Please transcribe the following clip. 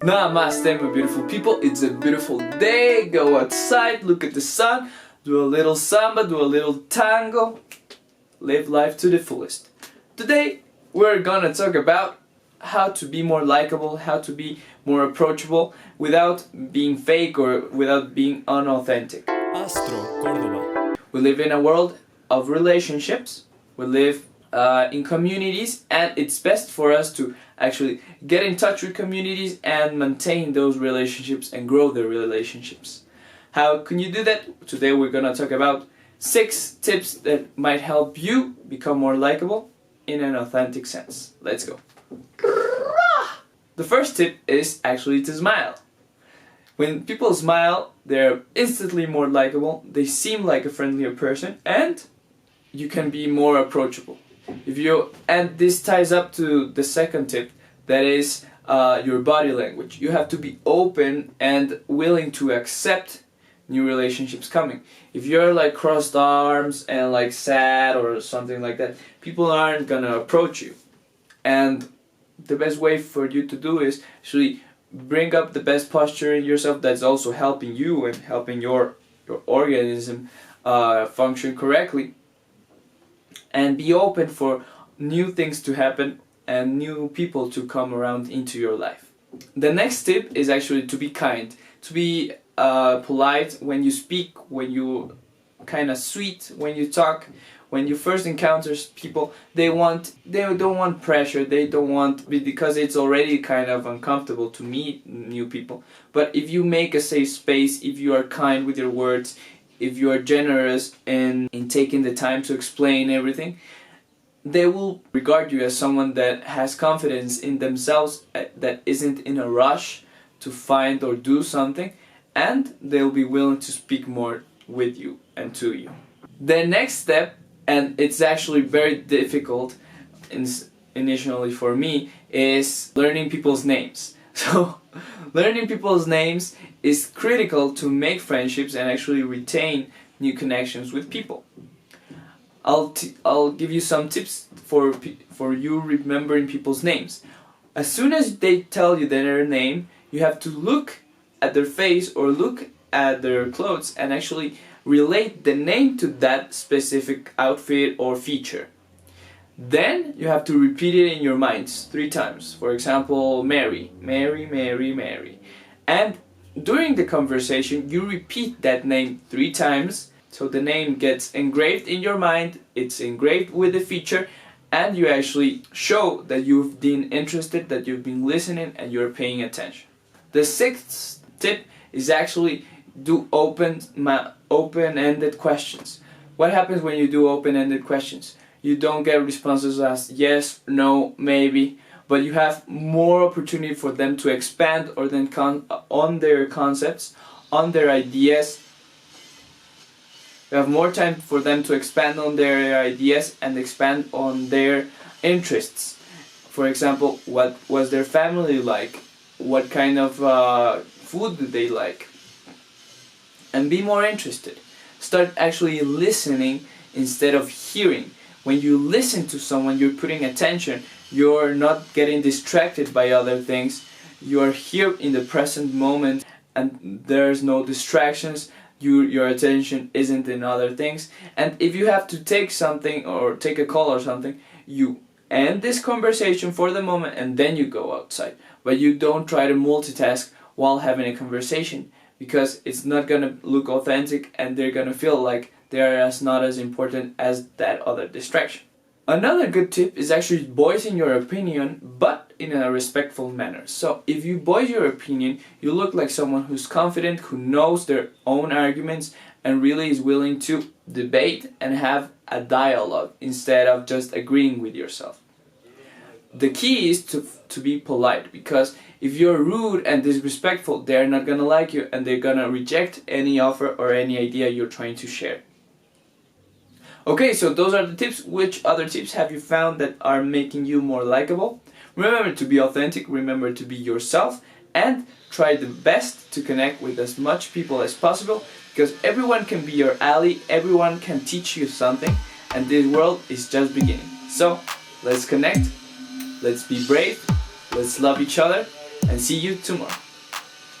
Namaste, my beautiful people. It's a beautiful day. Go outside, look at the sun, do a little samba, do a little tango. Live life to the fullest. Today, we're gonna talk about how to be more likable, how to be more approachable without being fake or without being unauthentic. Astro Córdoba. We live in a world of relationships. We live in communities, and it's best for us to actually get in touch with communities and maintain those relationships and grow the relationships. How can you do that? Today we're gonna talk about 6 tips that might help you become more likable in an authentic sense. Let's go. The first tip is actually to smile. When people smile, they're instantly more likable, they seem like a friendlier person, and you can be more approachable. And this ties up to the second tip, that is your body language. You have to be open and willing to accept new relationships coming. If you're like crossed arms and like sad or something like that, people aren't gonna approach you. And the best way for you to do is actually bring up the best posture in yourself that's also helping you and helping your organism function correctly. And be open for new things to happen and new people to come around into your life. The next tip is actually to be kind, to be polite when you speak, when you kind of sweet when you talk. When you first encounter people, they don't want pressure, they don't want, because it's already kind of uncomfortable to meet new people. But if you make a safe space, if you are kind with your words, if you are generous in taking the time to explain everything, they will regard you as someone that has confidence in themselves, that isn't in a rush to find or do something, and they'll be willing to speak more with you and to you. The next step, and it's actually very difficult initially for me, is learning people's names. So learning people's names is critical to make friendships and actually retain new connections with people. I'll give you some tips for you remembering people's names. As soon as they tell you their name, you have to look at their face or look at their clothes and actually relate the name to that specific outfit or feature. Then you have to repeat it in your minds 3 times. For example, Mary, Mary, Mary, Mary. And during the conversation, you repeat that name 3 times, so the name gets engraved in your mind, it's engraved with the feature, and you actually show that you've been interested, that you've been listening, and you're paying attention. The 6th tip is actually do open-ended questions. What happens when you do open-ended questions? You don't get responses as yes, no, maybe, but you have more opportunity for them to expand or then on their concepts, on their ideas. You have more time for them to expand on their ideas and expand on their interests. For example, what was their family like? What kind of food do they like? And be more interested. Start actually listening instead of hearing. When you listen to someone, you're putting attention. You're not getting distracted by other things. You are here in the present moment and there's no distractions. Your attention isn't in other things. And if you have to take something or take a call or something, you end this conversation for the moment and then you go outside. But you don't try to multitask while having a conversation, because it's not gonna look authentic and they're gonna feel like they're not as important as that other distraction. Another good tip is actually voicing your opinion, but in a respectful manner. So if you voice your opinion, you look like someone who's confident, who knows their own arguments, and really is willing to debate and have a dialogue instead of just agreeing with yourself. The key is to be polite, because if you're rude and disrespectful, they're not gonna like you and they're gonna reject any offer or any idea you're trying to share. Okay, so those are the tips. Which other tips have you found that are making you more likable? Remember to be authentic, remember to be yourself, and try the best to connect with as much people as possible, because everyone can be your ally, everyone can teach you something, and this world is just beginning. So, let's connect, let's be brave, let's love each other, and see you tomorrow.